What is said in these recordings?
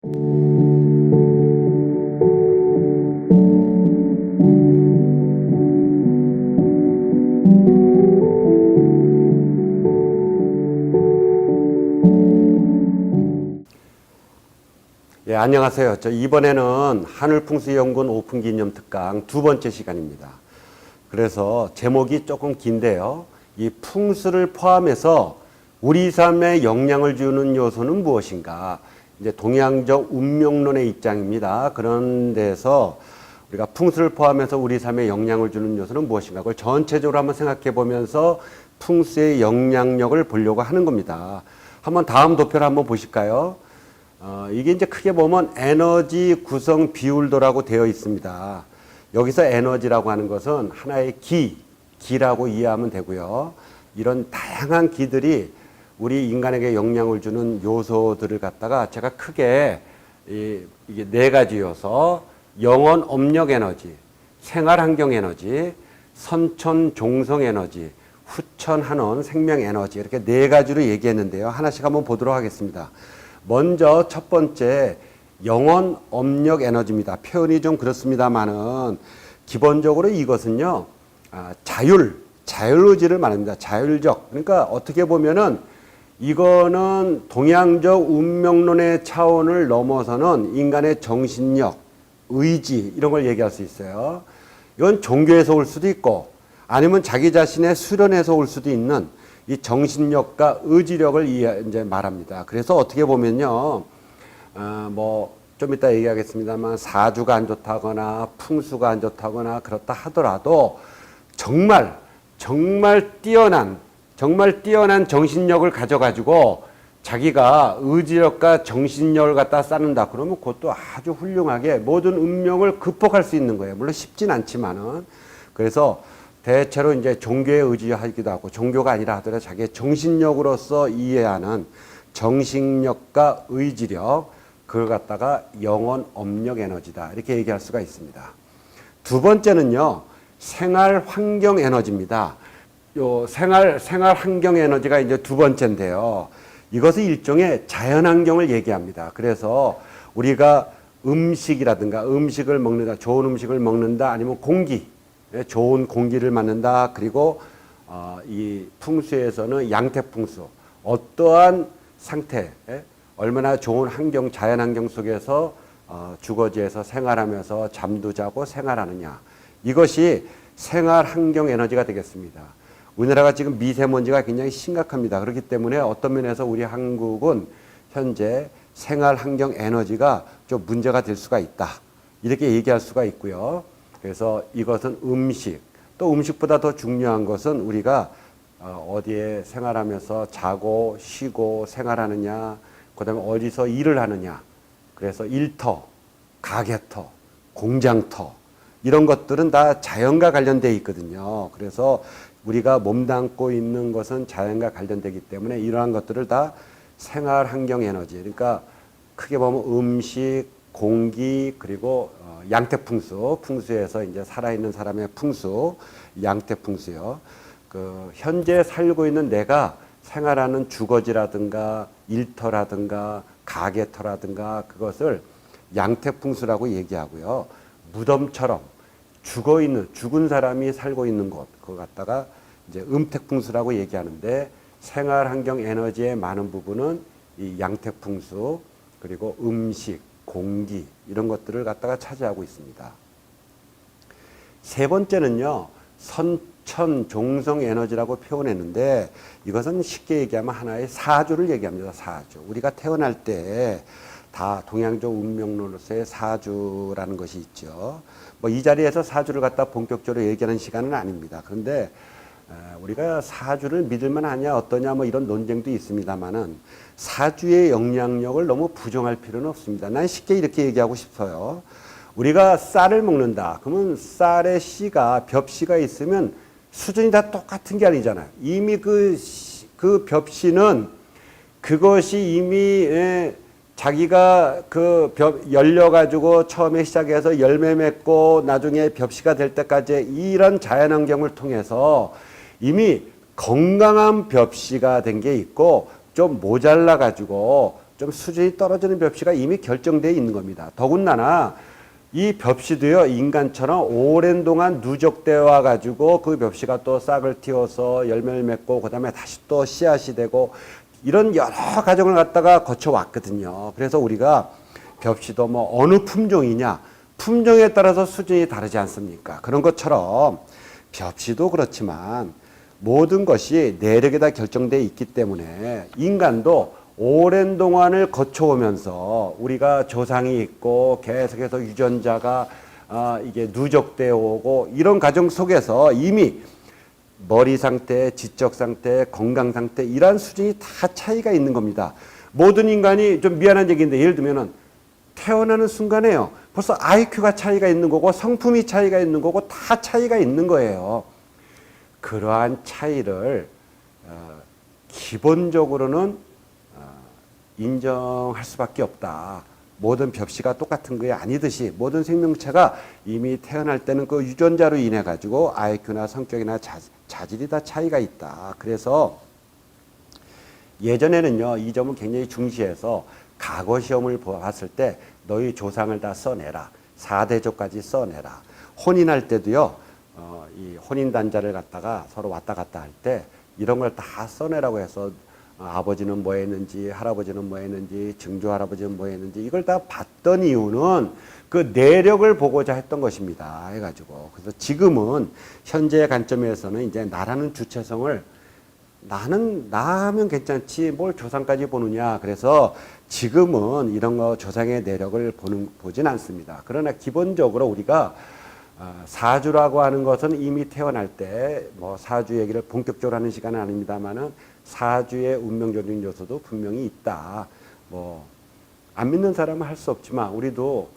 예, 안녕하세요. 이번에는 하늘풍수연구원 오픈기념특강 두 번째 시간입니다. 그래서 제목이 조금 긴데요. 이 풍수를 포함해서 우리 삶에 영향을 주는 요소는 무엇인가? 이제 동양적 운명론의 입장입니다. 그런 데서 우리가 풍수를 포함해서 우리 삶에 영향을 주는 요소는 무엇인가? 그걸 전체적으로 한번 생각해 보면서 풍수의 영향력을 보려고 하는 겁니다. 한번 다음 도표를 한번 보실까요? 이게 이제 크게 보면 에너지 구성 비율도라고 되어 있습니다. 여기서 에너지라고 하는 것은 하나의 기라고 이해하면 되고요. 이런 다양한 기들이 우리 인간에게 영향을 주는 요소들을 갖다가 제가 크게 이게 네 가지 요소, 영원 업력 에너지, 생활 환경 에너지, 선천 종성 에너지, 후천 한원 생명 에너지 이렇게 네 가지로 얘기했는데요. 하나씩 한번 보도록 하겠습니다. 먼저 첫 번째 영원 업력 에너지입니다. 표현이 좀 그렇습니다만은 기본적으로 이것은요 자율의지를 말합니다. 자율적. 그러니까 어떻게 보면은 이거는 동양적 운명론의 차원을 넘어서는 인간의 정신력, 의지 이런 걸 얘기할 수 있어요. 이건 종교에서 올 수도 있고 아니면 자기 자신의 수련에서 올 수도 있는 이 정신력과 의지력을 이제 말합니다. 그래서 어떻게 보면요, 좀 이따 얘기하겠습니다만 사주가 안 좋다거나 풍수가 안 좋다거나 그렇다 하더라도 정말 뛰어난 정신력을 가져가지고 자기가 의지력과 정신력을 갖다 쌓는다. 그러면 그것도 아주 훌륭하게 모든 운명을 극복할 수 있는 거예요. 물론 쉽진 않지만은. 그래서 대체로 이제 종교에 의지하기도 하고 종교가 아니라 하더라도 자기의 정신력으로서 이해하는 정신력과 의지력 그걸 갖다가 영원 업력 에너지다 이렇게 얘기할 수가 있습니다. 두 번째는요 생활 환경 에너지입니다. 요 생활 환경 에너지가 이제 두 번째인데요. 이것은 일종의 자연 환경을 얘기합니다. 그래서 우리가 음식이라든가 음식을 먹는다, 좋은 음식을 먹는다, 아니면 공기 좋은 공기를 맞는다. 그리고 이 풍수에서는 양태풍수 어떠한 상태 얼마나 좋은 환경 자연 환경 속에서 주거지에서 생활하면서 잠도 자고 생활하느냐 이것이 생활 환경 에너지가 되겠습니다. 우리나라가 지금 미세먼지가 굉장히 심각합니다. 그렇기 때문에 어떤 면에서 우리 한국은 현재 생활 환경 에너지가 좀 문제가 될 수가 있다 이렇게 얘기할 수가 있고요. 그래서 이것은 음식, 또 음식보다 더 중요한 것은 우리가 어디에 생활하면서 자고 쉬고 생활하느냐, 그 다음에 어디서 일을 하느냐. 그래서 일터, 가게터, 공장터 이런 것들은 다 자연과 관련되어 있거든요. 그래서 우리가 몸담고 있는 것은 자연과 관련되기 때문에 이러한 것들을 다 생활 환경 에너지, 그러니까 크게 보면 음식, 공기 그리고 양태풍수, 풍수에서 이제 살아있는 사람의 풍수, 양태풍수요. 그 현재 살고 있는 내가 생활하는 주거지라든가 일터라든가 가게터라든가 그것을 양태풍수라고 얘기하고요. 무덤처럼 죽은 사람이 살고 있는 곳, 그거 갖다가 이제 음택풍수라고 얘기하는데 생활 환경 에너지의 많은 부분은 이 양태풍수 그리고 음식, 공기 이런 것들을 갖다가 차지하고 있습니다. 세 번째는요. 선천 종성 에너지라고 표현했는데 이것은 쉽게 얘기하면 하나의 사주를 얘기합니다. 사주. 우리가 태어날 때 다 동양적 운명론으로서의 사주라는 것이 있죠. 이 자리에서 사주를 갖다 본격적으로 얘기하는 시간은 아닙니다. 그런데 우리가 사주를 믿을만 하냐 어떠냐 이런 논쟁도 있습니다만은 사주의 영향력을 너무 부정할 필요는 없습니다. 난 쉽게 이렇게 얘기하고 싶어요. 우리가 쌀을 먹는다. 그러면 쌀의 씨가 벽씨가 있으면 수준이 다 똑같은 게 아니잖아요. 이미 그 벽씨는 그것이 이미 자기가 그 열려가지고 처음에 시작해서 열매 맺고 나중에 벽씨가 될 때까지 이런 자연환경을 통해서 이미 건강한 벽씨가 된 게 있고 좀 모자라가지고 좀 수준이 떨어지는 벽시가 이미 결정되어 있는 겁니다. 더군다나 이 벽시도요, 인간처럼 오랜 동안 누적되어 와가지고 그 벽시가 또 싹을 틔워서 열매를 맺고 그 다음에 다시 또 씨앗이 되고 이런 여러 과정을 갖다가 거쳐왔거든요. 그래서 우리가 벽시도 뭐 어느 품종이냐, 품종에 따라서 수준이 다르지 않습니까? 그런 것처럼 벽시도 그렇지만 모든 것이 내력에다 결정되어 있기 때문에 인간도 오랜 동안을 거쳐오면서 우리가 조상이 있고 계속해서 유전자가 이게 누적되어 오고 이런 과정 속에서 이미 머리 상태, 지적 상태, 건강 상태 이러한 수준이 다 차이가 있는 겁니다. 모든 인간이 좀 미안한 얘기인데 예를 들면은 태어나는 순간에요. 벌써 IQ가 차이가 있는 거고 성품이 차이가 있는 거고 다 차이가 있는 거예요. 그러한 차이를 기본적으로는 인정할 수밖에 없다. 모든 벽시가 똑같은 게 아니듯이 모든 생명체가 이미 태어날 때는 그 유전자로 인해 가지고 IQ나 성격이나 자질이 다 차이가 있다. 그래서 예전에는요, 이 점을 굉장히 중시해서 과거 시험을 봤을 때 너희 조상을 다 써내라. 4대조까지 써내라. 혼인할 때도요, 이 혼인단자를 갖다가 서로 왔다 갔다 할 때 이런 걸 다 써내라고 해서 아버지는 뭐 했는지, 할아버지는 뭐 했는지, 증조 할아버지는 뭐 했는지, 이걸 다 봤던 이유는 그 내력을 보고자 했던 것입니다. 해가지고. 그래서 지금은 현재의 관점에서는 이제 나라는 주체성을 나 하면 괜찮지 뭘 조상까지 보느냐. 그래서 지금은 이런 거 조상의 내력을 보진 않습니다. 그러나 기본적으로 우리가 사주라고 하는 것은 이미 태어날 때 뭐 사주 얘기를 본격적으로 하는 시간은 아닙니다만은 사주의 운명적인 요소도 분명히 있다. 뭐 안 믿는 사람은 할 수 없지만 우리도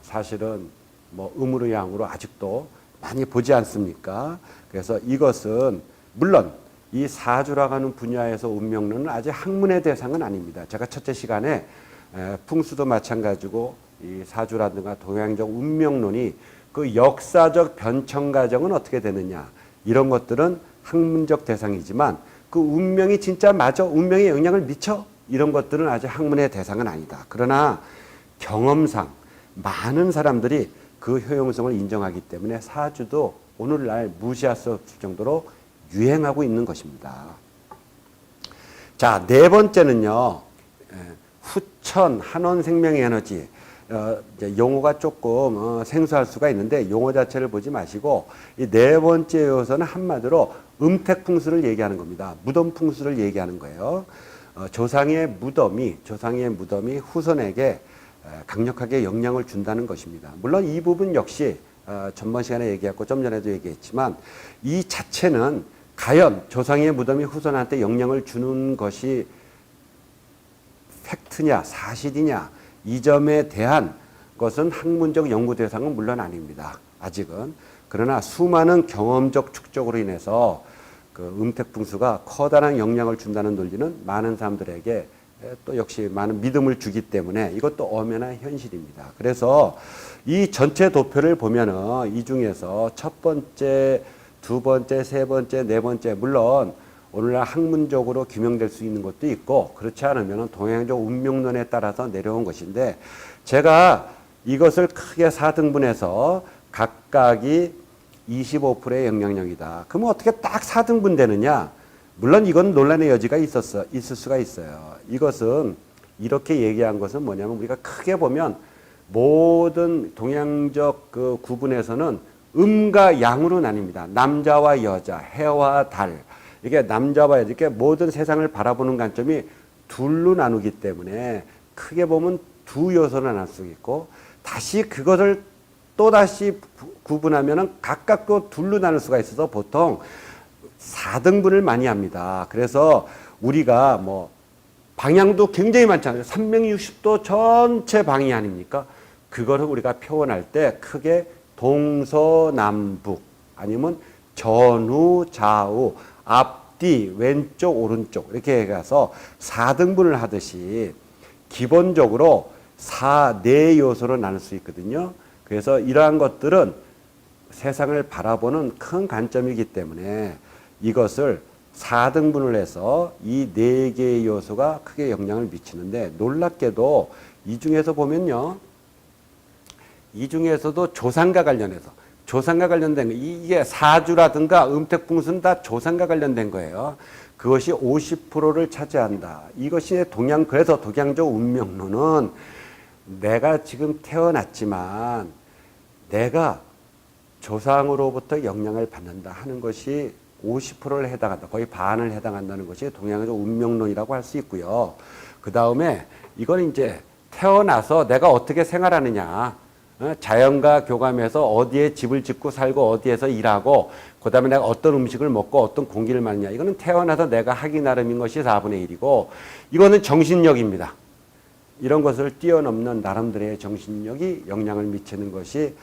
사실은 뭐 음으로 양으로 아직도 많이 보지 않습니까? 그래서 이것은 물론 이 사주라고 하는 분야에서 운명론은 아직 학문의 대상은 아닙니다. 제가 첫째 시간에 풍수도 마찬가지고 이 사주라든가 동양적 운명론이 그 역사적 변천 과정은 어떻게 되느냐 이런 것들은 학문적 대상이지만 그 운명이 진짜 맞아? 운명에 영향을 미쳐? 이런 것들은 아직 학문의 대상은 아니다. 그러나 경험상 많은 사람들이 그 효용성을 인정하기 때문에 사주도 오늘날 무시할 수 없을 정도로 유행하고 있는 것입니다. 자, 네 번째는요. 후천 한원생명의 에너지. 이제 용어가 조금 생소할 수가 있는데 용어 자체를 보지 마시고 이 네 번째 요소는 한마디로 음택풍수를 얘기하는 겁니다. 무덤풍수를 얘기하는 거예요. 조상의 무덤이 후손에게 강력하게 영향을 준다는 것입니다. 물론 이 부분 역시 전번 시간에 얘기했고 좀 전에도 얘기했지만 이 자체는 과연 조상의 무덤이 후손한테 영향을 주는 것이 팩트냐 사실이냐 이 점에 대한 것은 학문적 연구 대상은 물론 아닙니다. 아직은. 그러나 수많은 경험적 축적으로 인해서 그 음택풍수가 커다란 영향을 준다는 논리는 많은 사람들에게 또 역시 많은 믿음을 주기 때문에 이것도 엄연한 현실입니다. 그래서 이 전체 도표를 보면은 이 중에서 첫 번째, 두 번째, 세 번째, 네 번째 물론 오늘날 학문적으로 규명될 수 있는 것도 있고 그렇지 않으면 동양적 운명론에 따라서 내려온 것인데 제가 이것을 크게 4등분해서 각각이 25%의 영향력이다. 그러면 어떻게 딱 4등분 되느냐? 물론 이건 논란의 여지가 있을 수가 있어요. 이것은 이렇게 얘기한 것은 뭐냐면 우리가 크게 보면 모든 동양적 그 구분에서는 음과 양으로 나뉩니다. 남자와 여자, 해와 달. 이게 남자와 여자, 이렇게 모든 세상을 바라보는 관점이 둘로 나누기 때문에 크게 보면 두 요소로 나눌 수 있고 다시 그것을 또 다시 구분하면은 각각 또 둘로 나눌 수가 있어서 보통 4등분을 많이 합니다. 그래서 우리가 뭐 방향도 굉장히 많잖아요. 360도 전체 방이 아닙니까? 그거를 우리가 표현할 때 크게 동서남북 아니면 전후 좌우 앞뒤 왼쪽 오른쪽 이렇게 해서 4등분을 하듯이 기본적으로 4 요소로 나눌 수 있거든요. 그래서 이러한 것들은 세상을 바라보는 큰 관점이기 때문에 이것을 4등분을 해서 이 4개의 요소가 크게 영향을 미치는데 놀랍게도 이 중에서 보면요. 이 중에서도 조상과 관련된 거, 이게 사주라든가 음택풍수는 다 조상과 관련된 거예요. 그것이 50%를 차지한다. 이것이 그래서 동양적 운명론은 내가 지금 태어났지만 내가 조상으로부터 영향을 받는다 하는 것이 50%를 해당한다. 거의 반을 해당한다는 것이 동양적 운명론이라고 할 수 있고요. 그 다음에 이건 이제 태어나서 내가 어떻게 생활하느냐. 자연과 교감해서 어디에 집을 짓고 살고 어디에서 일하고 그 다음에 내가 어떤 음식을 먹고 어떤 공기를 마느냐. 이거는 태어나서 내가 하기 나름인 것이 4분의 1이고 이거는 정신력입니다. 이런 것을 뛰어넘는 나름대로의 정신력이 영향을 미치는 것이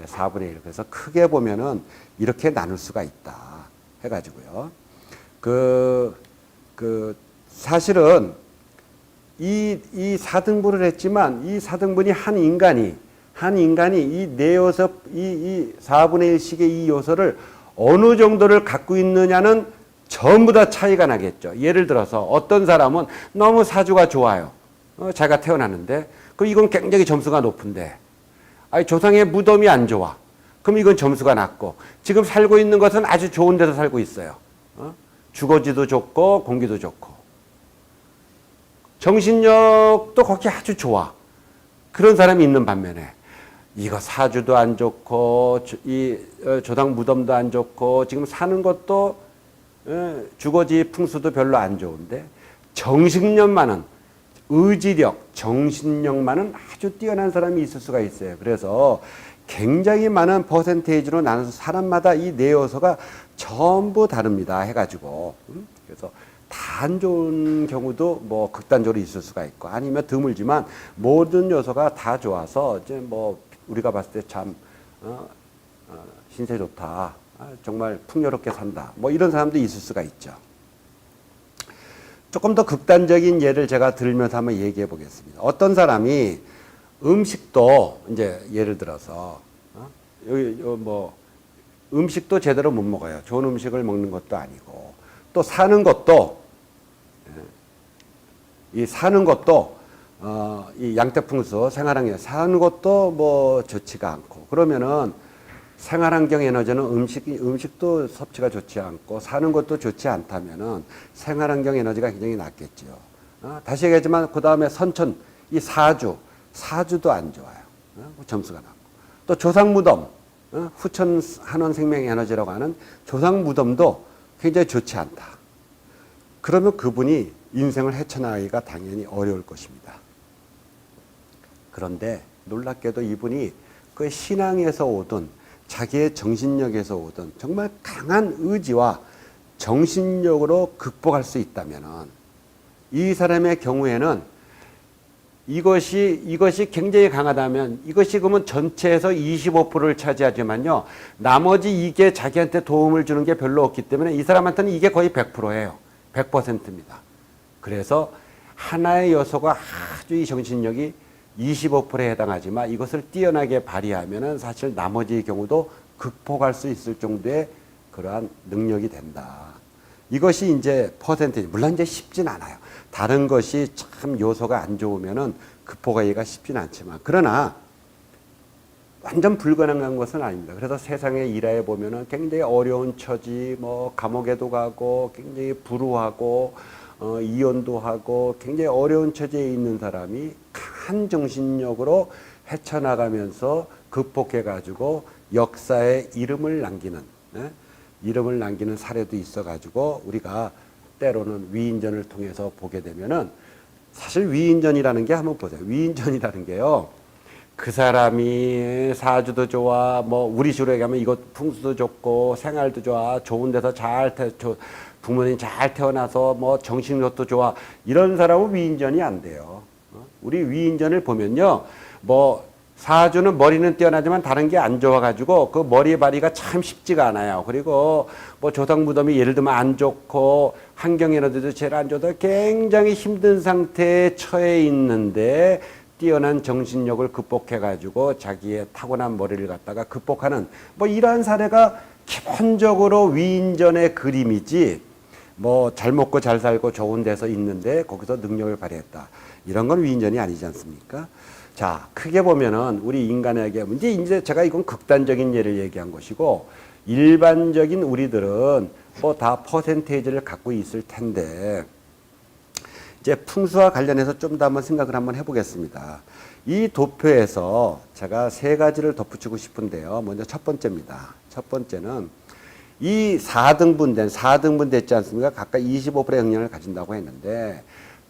4분의 1. 그래서 크게 보면은 이렇게 나눌 수가 있다. 해가지고요. 사실은 이 4등분을 했지만 이 4등분이 한 인간이 이 네 요소, 이 4분의 1씩의 이 요소를 어느 정도를 갖고 있느냐는 전부 다 차이가 나겠죠. 예를 들어서 어떤 사람은 너무 사주가 좋아요. 자기가 태어났는데, 그럼 이건 굉장히 점수가 높은데, 조상의 무덤이 안 좋아. 그럼 이건 점수가 낮고, 지금 살고 있는 것은 아주 좋은 데서 살고 있어요. 주거지도 좋고, 공기도 좋고. 정신력도 거기 아주 좋아. 그런 사람이 있는 반면에, 이거 사주도 안 좋고, 조상 무덤도 안 좋고, 지금 사는 것도 주거지 풍수도 별로 안 좋은데, 정신력만은, 의지력, 정신력만은 아주 뛰어난 사람이 있을 수가 있어요. 그래서 굉장히 많은 퍼센테이지로 나눠서 사람마다 이 네 요소가 전부 다릅니다. 해가지고. 그래서 다 안 좋은 경우도 뭐 극단적으로 있을 수가 있고 아니면 드물지만 모든 요소가 다 좋아서 이제 뭐 우리가 봤을 때 참 신세 좋다. 정말 풍요롭게 산다. 뭐 이런 사람도 있을 수가 있죠. 조금 더 극단적인 예를 제가 들면서 한번 얘기해 보겠습니다. 어떤 사람이 음식도 이제 예를 들어서 뭐 음식도 제대로 못 먹어요. 좋은 음식을 먹는 것도 아니고 또 사는 것도 이 양떼풍수 생활환경 사는 것도 뭐 좋지가 않고 그러면은 생활환경 에너지는 음식도 섭취가 좋지 않고 사는 것도 좋지 않다면은 생활환경 에너지가 굉장히 낮겠죠. 다시 얘기하지만 그 다음에 선천 이 사주도 안 좋아요. 점수가 낮고 또 조상무덤 후천 한원 생명 에너지라고 하는 조상무덤도 굉장히 좋지 않다. 그러면 그분이 인생을 헤쳐나가기가 당연히 어려울 것입니다. 그런데 놀랍게도 이분이 그 신앙에서 오든 자기의 정신력에서 오든 정말 강한 의지와 정신력으로 극복할 수 있다면은 이 사람의 경우에는 이것이 굉장히 강하다면 이것이 그러면 전체에서 25%를 차지하지만요. 나머지 이게 자기한테 도움을 주는 게 별로 없기 때문에 이 사람한테는 이게 거의 100%예요. 100%입니다. 그래서 하나의 요소가 아주 이 정신력이 25%에 해당하지만 이것을 뛰어나게 발휘하면은 사실 나머지 경우도 극복할 수 있을 정도의 그러한 능력이 된다. 이것이 이제 퍼센테이지. 물론 이제 쉽진 않아요. 다른 것이 참 요소가 안 좋으면은 극복하기가 쉽진 않지만 그러나 완전 불가능한 것은 아닙니다. 그래서 세상에 일해 보면은 굉장히 어려운 처지, 뭐 감옥에도 가고 굉장히 불우하고 이혼도 하고 굉장히 어려운 처지에 있는 사람이 큰 정신력으로 헤쳐나가면서 극복해가지고 역사에 이름을 남기는 사례도 있어가지고 우리가 때로는 위인전을 통해서 보게 되면은 사실 위인전이라는 게 한번 보세요. 위인전이라는 게요. 그 사람이 사주도 좋아, 뭐 우리 식으로 얘기하면 이것 풍수도 좋고 생활도 좋아, 좋은 데서 부모님 잘 태어나서 뭐 정신력도 좋아 이런 사람은 위인전이 안 돼요. 우리 위인전을 보면요, 뭐 사주는 머리는 뛰어나지만 다른 게 안 좋아가지고 그 머리 발휘가 참 쉽지가 않아요. 그리고 뭐 조상무덤이 예를 들면 안 좋고 환경에너지도 제일 안 좋아서 굉장히 힘든 상태에 처해 있는데 뛰어난 정신력을 극복해가지고 자기의 타고난 머리를 갖다가 극복하는 뭐 이러한 사례가 기본적으로 위인전의 그림이지 뭐 잘 먹고 잘 살고 좋은 데서 있는데 거기서 능력을 발휘했다. 이런 건 위인전이 아니지 않습니까? 자, 크게 보면은 우리 인간에게 이제 제가 이건 극단적인 예를 얘기한 것이고 일반적인 우리들은 뭐 다 퍼센테이지를 갖고 있을 텐데 이제 풍수와 관련해서 좀 더 한번 생각을 한번 해보겠습니다. 이 도표에서 제가 세 가지를 덧붙이고 싶은데요. 먼저 첫 번째입니다. 첫 번째는 이 4등분 됐지 않습니까? 각각 25%의 영향을 가진다고 했는데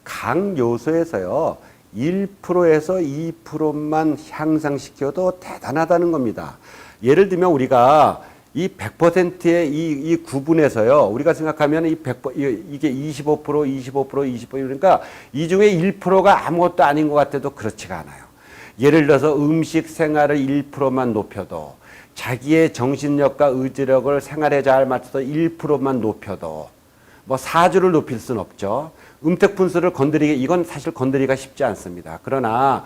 각 요소에서요 1%에서 2%만 향상시켜도 대단하다는 겁니다. 예를 들면 우리가 이 100%의 이 구분에서요 우리가 생각하면 이게 25%, 25%, 20% 그러니까 이 중에 1%가 아무것도 아닌 것 같아도 그렇지가 않아요. 예를 들어서 음식 생활을 1%만 높여도 자기의 정신력과 의지력을 생활에 잘 맞춰서 1%만 높여도 뭐 사주를 높일 수는 없죠. 음택분수를 이건 사실 건드리기가 쉽지 않습니다. 그러나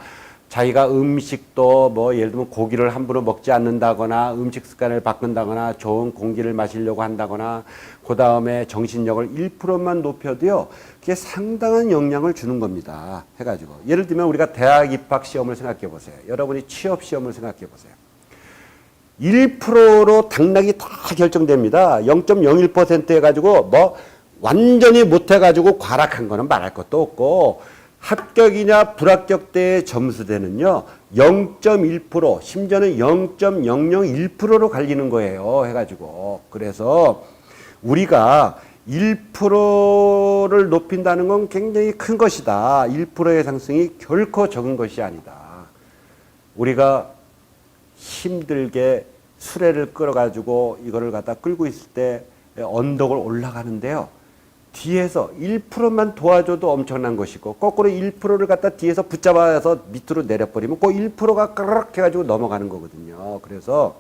자기가 음식도 뭐 예를 들면 고기를 함부로 먹지 않는다거나 음식 습관을 바꾼다거나 좋은 공기를 마시려고 한다거나 그 다음에 정신력을 1%만 높여도요 그게 상당한 영향을 주는 겁니다. 해가지고 예를 들면 우리가 대학 입학 시험을 생각해 보세요. 여러분이 취업 시험을 생각해 보세요. 1%로 당락이 다 결정됩니다. 0.01% 해가지고 뭐 완전히 못해가지고 과락한 거는 말할 것도 없고 합격이냐 불합격 때의 점수대는요 0.1% 심지어는 0.001%로 갈리는 거예요. 해가지고 그래서 우리가 1%를 높인다는 건 굉장히 큰 것이다. 1%의 상승이 결코 적은 것이 아니다. 우리가 힘들게 수레를 끌어가지고 이거를 갖다 끌고 있을 때 언덕을 올라가는데요. 뒤에서 1%만 도와줘도 엄청난 것이고 거꾸로 1%를 갖다 뒤에서 붙잡아서 밑으로 내려버리면 그 1%가 까르륵 해가지고 넘어가는 거거든요. 그래서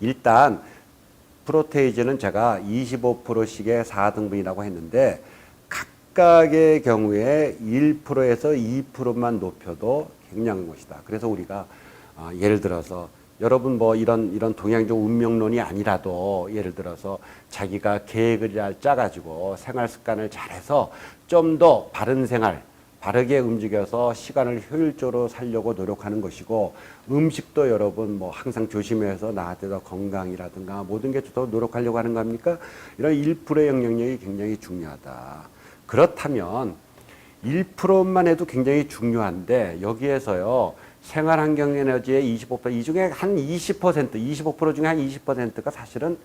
일단 프로테이즈는 제가 25%씩의 4등분이라고 했는데 각각의 경우에 1%에서 2%만 높여도 굉장한 것이다. 그래서 우리가 예를 들어서 여러분 뭐 이런 동양적 운명론이 아니라도 예를 들어서 자기가 계획을 짜가지고 생활 습관을 잘해서 좀 더 바른 생활, 바르게 움직여서 시간을 효율적으로 살려고 노력하는 것이고 음식도 여러분 뭐 항상 조심해서 나한테 더 건강이라든가 모든 게 더 노력하려고 하는 겁니까? 이런 1%의 영향력이 굉장히 중요하다. 그렇다면 1%만 해도 굉장히 중요한데 여기에서요. 생활환경에너지의 25%, 이 중에 한 20%, 25% 중에 한 20%가 사실은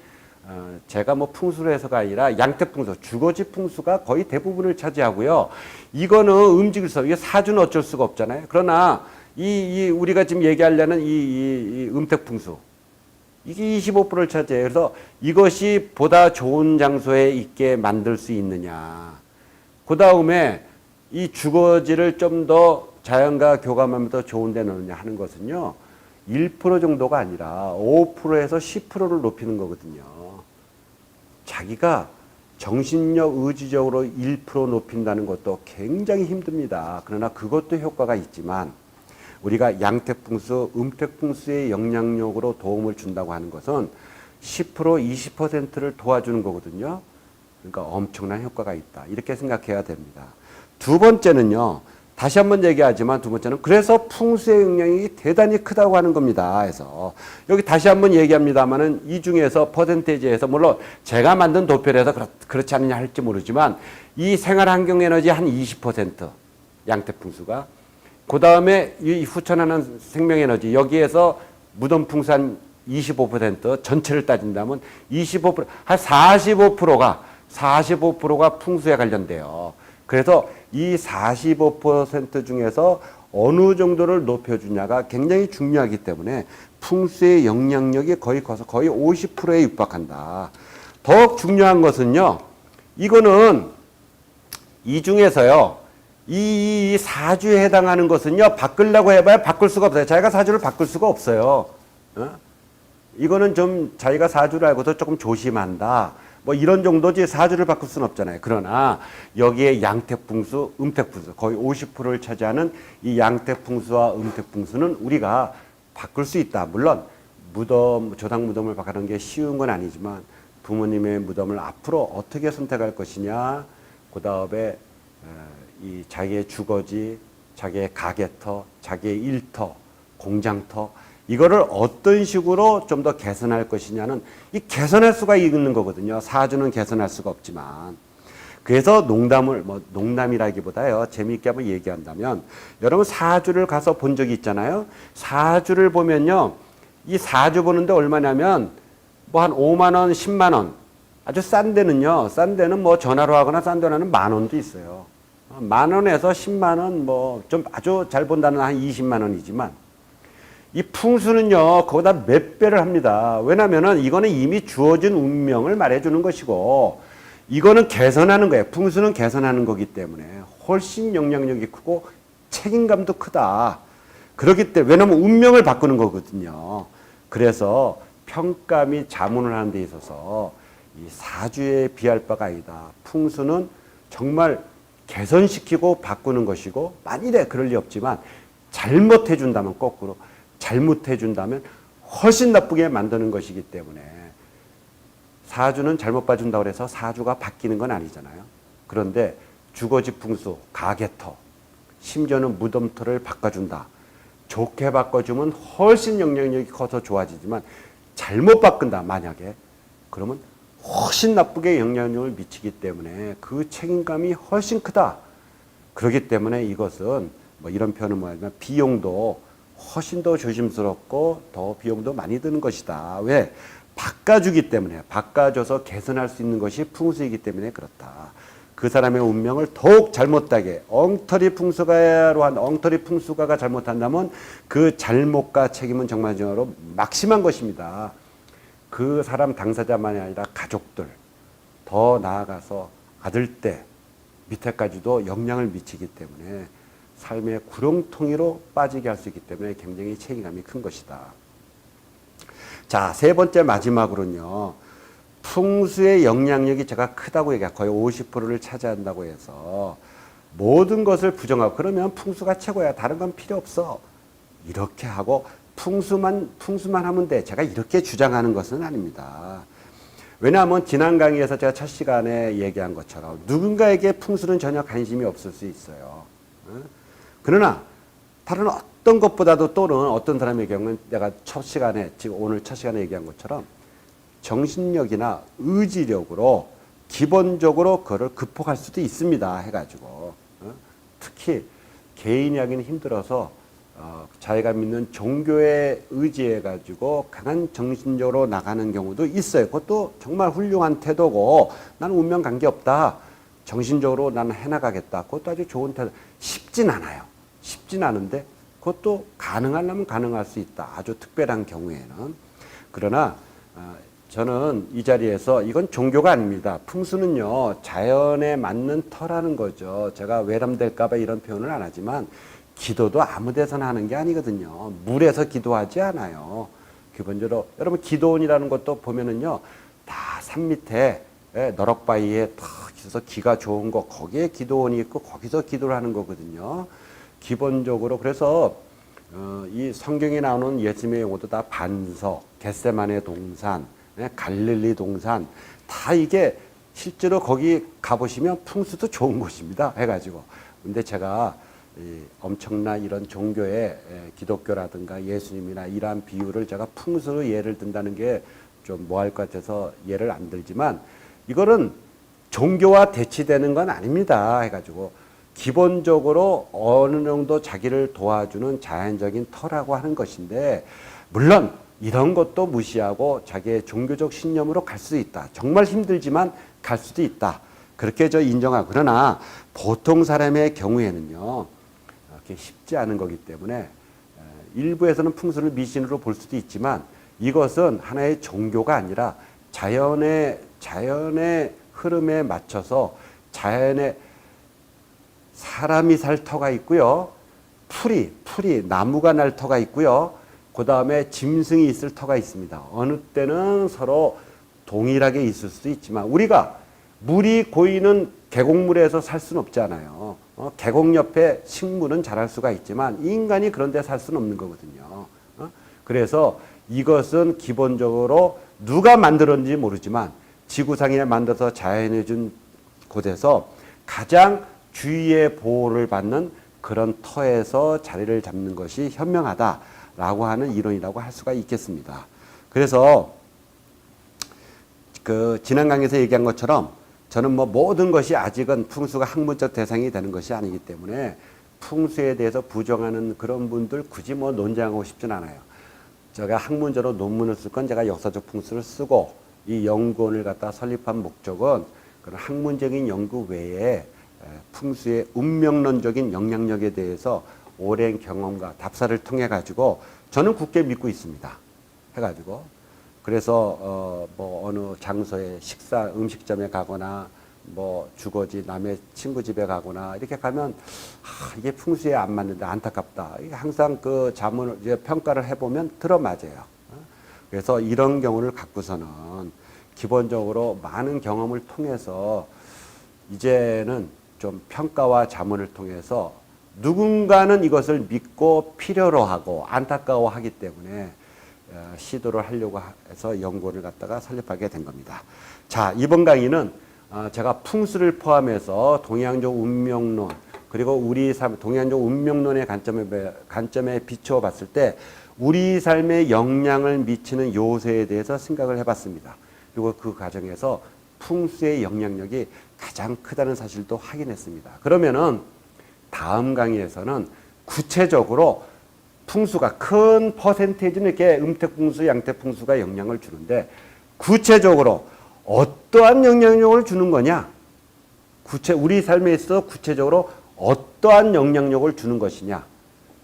제가 뭐 풍수로 해서가 아니라 양택풍수, 주거지 풍수가 거의 대부분을 차지하고요. 이거는 움직일 수 없어요. 이게 사주는 어쩔 수가 없잖아요. 그러나 우리가 지금 얘기하려는 이 음택풍수, 이게 25%를 차지해요. 그래서 이것이 보다 좋은 장소에 있게 만들 수 있느냐. 그 다음에 이 주거지를 좀 더 자연과 교감하면서 좋은 데 넣느냐 하는 것은요. 1% 정도가 아니라 5%에서 10%를 높이는 거거든요. 자기가 정신력, 의지적으로 1% 높인다는 것도 굉장히 힘듭니다. 그러나 그것도 효과가 있지만 우리가 양택풍수, 음택풍수의 영향력으로 도움을 준다고 하는 것은 10%, 20%를 도와주는 거거든요. 그러니까 엄청난 효과가 있다. 이렇게 생각해야 됩니다. 두 번째는요. 다시 한번 얘기하지만 두 번째는 그래서 풍수의 영향이 대단히 크다고 하는 겁니다. 그래서 여기 다시 한번 얘기합니다만은 이 중에서 퍼센테이지에서 물론 제가 만든 도표에서 그렇지 않느냐 할지 모르지만 이 생활환경 에너지 한 20% 양택풍수가 그 다음에 이 후천하는 생명에너지 여기에서 무덤풍수 한 25% 전체를 따진다면 25%, 한 45%가 풍수에 관련돼요. 그래서 이 45% 중에서 어느 정도를 높여주냐가 굉장히 중요하기 때문에 풍수의 영향력이 거의 커서 거의 50%에 육박한다. 더욱 중요한 것은요. 이거는 이 중에서요. 이 사주에 해당하는 것은요. 바꾸려고 해봐야 바꿀 수가 없어요. 자기가 사주를 바꿀 수가 없어요. 이거는 좀 자기가 사주를 알고서 조금 조심한다. 뭐 이런 정도지 사주를 바꿀 수는 없잖아요. 그러나 여기에 양택풍수, 음택풍수 거의 50%를 차지하는 이 양택풍수와 음택풍수는 우리가 바꿀 수 있다. 물론 무덤, 조상 무덤을 바꾸는 게 쉬운 건 아니지만 부모님의 무덤을 앞으로 어떻게 선택할 것이냐, 그 다음에 이 자기의 주거지, 자기의 가게터, 자기의 일터, 공장터, 이거를 어떤 식으로 좀 더 개선할 것이냐는, 이 개선할 수가 있는 거거든요. 사주는 개선할 수가 없지만. 그래서 농담이라기보다요, 재미있게 한번 얘기한다면, 여러분 사주를 가서 본 적이 있잖아요. 사주를 보면요, 이 사주 보는데 얼마냐면 뭐 한 5만 원, 10만 원, 아주 싼 데는요, 싼 데는 뭐 전화로 하거나 싼 데는 만 원도 있어요. 만 원에서 10만 원, 뭐 좀 아주 잘 본다는 한 20만 원이지만, 이 풍수는요, 그거보다 몇 배를 합니다. 왜냐면은 이거는 이미 주어진 운명을 말해주는 것이고, 이거는 개선하는 거예요. 풍수는 개선하는 거기 때문에 훨씬 영향력이 크고 책임감도 크다. 그렇기 때문에, 왜냐면 운명을 바꾸는 거거든요. 그래서 평가 및 자문을 하는 데 있어서 이 사주에 비할 바가 아니다. 풍수는 정말 개선시키고 바꾸는 것이고, 만일에 그럴 리 없지만 잘못해 준다면, 거꾸로 잘못해 준다면 훨씬 나쁘게 만드는 것이기 때문에, 사주는 잘못 봐준다고 해서 사주가 바뀌는 건 아니잖아요. 그런데 주거지 풍수, 가게터, 심지어는 무덤터를 바꿔준다. 좋게 바꿔주면 훨씬 영향력이 커서 좋아지지만, 잘못 바꾼다 만약에, 그러면 훨씬 나쁘게 영향력을 미치기 때문에 그 책임감이 훨씬 크다. 그렇기 때문에 이것은 뭐 이런 표현은 뭐냐면, 비용도 훨씬 더 조심스럽고 더 비용도 많이 드는 것이다. 왜? 바꿔주기 때문에, 바꿔줘서 개선할 수 있는 것이 풍수이기 때문에 그렇다. 그 사람의 운명을 더욱 잘못되게, 엉터리 풍수가가 잘못한다면 그 잘못과 책임은 정말로 막심한 것입니다. 그 사람 당사자만이 아니라 가족들, 더 나아가서 아들때 밑에까지도 영향을 미치기 때문에 삶의 구렁텅이로 빠지게 할 수 있기 때문에 굉장히 책임감이 큰 것이다. 자, 세 번째 마지막으로는요, 풍수의 영향력이 제가 크다고 얘기해요. 거의 50%를 차지한다고 해서 모든 것을 부정하고, 그러면 풍수가 최고야, 다른 건 필요 없어, 이렇게 하고 풍수만 하면 돼, 제가 이렇게 주장하는 것은 아닙니다. 왜냐하면 지난 강의에서 제가 첫 시간에 얘기한 것처럼 누군가에게 풍수는 전혀 관심이 없을 수 있어요. 그러나 다른 어떤 것보다도, 또는 어떤 사람의 경우는 내가 지금 오늘 첫 시간에 얘기한 것처럼 정신력이나 의지력으로 기본적으로 그걸 극복할 수도 있습니다. 해가지고 특히 개인이 하기는 힘들어서 자기가 믿는 종교에 의지해가지고 강한 정신적으로 나가는 경우도 있어요. 그것도 정말 훌륭한 태도고, 나는 운명 관계없다, 정신적으로 나는 해나가겠다, 그것도 아주 좋은 태도. 쉽진 않아요. 쉽진 않은데 그것도 가능하려면 가능할 수 있다, 아주 특별한 경우에는. 그러나 저는 이 자리에서, 이건 종교가 아닙니다. 풍수는요, 자연에 맞는 터라는 거죠. 제가 외람될까 봐 이런 표현을 안 하지만, 기도도 아무 데서나 하는 게 아니거든요. 물에서 기도하지 않아요. 기본적으로 여러분 기도원이라는 것도 보면은요, 다 산 밑에 너럭바위에 탁 있어서 기가 좋은 거, 거기에 기도원이 있고 거기서 기도를 하는 거거든요. 기본적으로. 그래서 이 성경에 나오는 예수님의 용어도 다 반석, 겟세마네 동산, 갈릴리 동산, 다 이게 실제로 거기 가보시면 풍수도 좋은 곳입니다. 해가지고. 근데 제가 엄청난 이런 종교의, 기독교라든가 예수님이나 이러한 비유를 제가 풍수로 예를 든다는 게 좀 뭐할 것 같아서 예를 안 들지만, 이거는 종교와 대치되는 건 아닙니다. 해가지고 기본적으로 어느 정도 자기를 도와주는 자연적인 터라고 하는 것인데, 물론 이런 것도 무시하고 자기의 종교적 신념으로 갈 수 있다. 정말 힘들지만 갈 수도 있다. 그렇게 저 인정하고. 그러나 보통 사람의 경우에는요, 이렇게 쉽지 않은 거기 때문에 일부에서는 풍수를 미신으로 볼 수도 있지만, 이것은 하나의 종교가 아니라 자연의 흐름에 맞춰서, 자연의 사람이 살 터가 있고요, 풀이 나무가 날 터가 있고요, 그 다음에 짐승이 있을 터가 있습니다. 어느 때는 서로 동일하게 있을 수도 있지만, 우리가 물이 고이는 계곡물에서 살 수는 없잖아요. 계곡 옆에 식물은 자랄 수가 있지만 인간이 그런 데 살 수는 없는 거거든요. 그래서 이것은 기본적으로 누가 만들었는지 모르지만 지구상에 만들어서 자연해 준 곳에서 가장 주위의 보호를 받는 그런 터에서 자리를 잡는 것이 현명하다라고 하는 이론이라고 할 수가 있겠습니다. 그래서 그 지난 강의에서 얘기한 것처럼 저는 뭐 모든 것이 아직은 풍수가 학문적 대상이 되는 것이 아니기 때문에 풍수에 대해서 부정하는 그런 분들 굳이 뭐 논쟁하고 싶진 않아요. 제가 학문적으로 논문을 쓸 건 제가 역사적 풍수를 쓰고 이 연구원을 갖다 설립한 목적은 그런 학문적인 연구 외에 풍수의 운명론적인 영향력에 대해서 오랜 경험과 답사를 통해 가지고 저는 굳게 믿고 있습니다. 해가지고 그래서 뭐 어느 장소에 음식점에 가거나 뭐 주거지 남의 친구 집에 가거나 이렇게 가면 이게 풍수에 안 맞는데 안타깝다. 이게 항상 그 자문을 이제 평가를 해보면 들어맞아요. 그래서 이런 경우를 갖고서는 기본적으로 많은 경험을 통해서 이제는 좀 평가와 자문을 통해서 누군가는 이것을 믿고 필요로 하고 안타까워하기 때문에 시도를 하려고 해서 연구원을 갖다가 설립하게 된 겁니다. 자, 이번 강의는 제가 풍수를 포함해서 동양적 운명론 그리고 우리 삶 동양적 운명론의 관점에 비추어 봤을 때 우리 삶에 영향을 미치는 요소에 대해서 생각을 해봤습니다. 그리고 그 과정에서 풍수의 영향력이 가장 크다는 사실도 확인했습니다. 그러면은 다음 강의에서는 구체적으로 풍수가 큰 퍼센테이지는 이렇게 음택풍수, 양택풍수가 영향을 주는데 구체적으로 어떠한 영향력을 주는 거냐? 우리 삶에 있어서 구체적으로 어떠한 영향력을 주는 것이냐?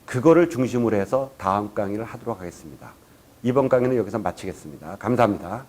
그거를 중심으로 해서 다음 강의를 하도록 하겠습니다. 이번 강의는 여기서 마치겠습니다. 감사합니다.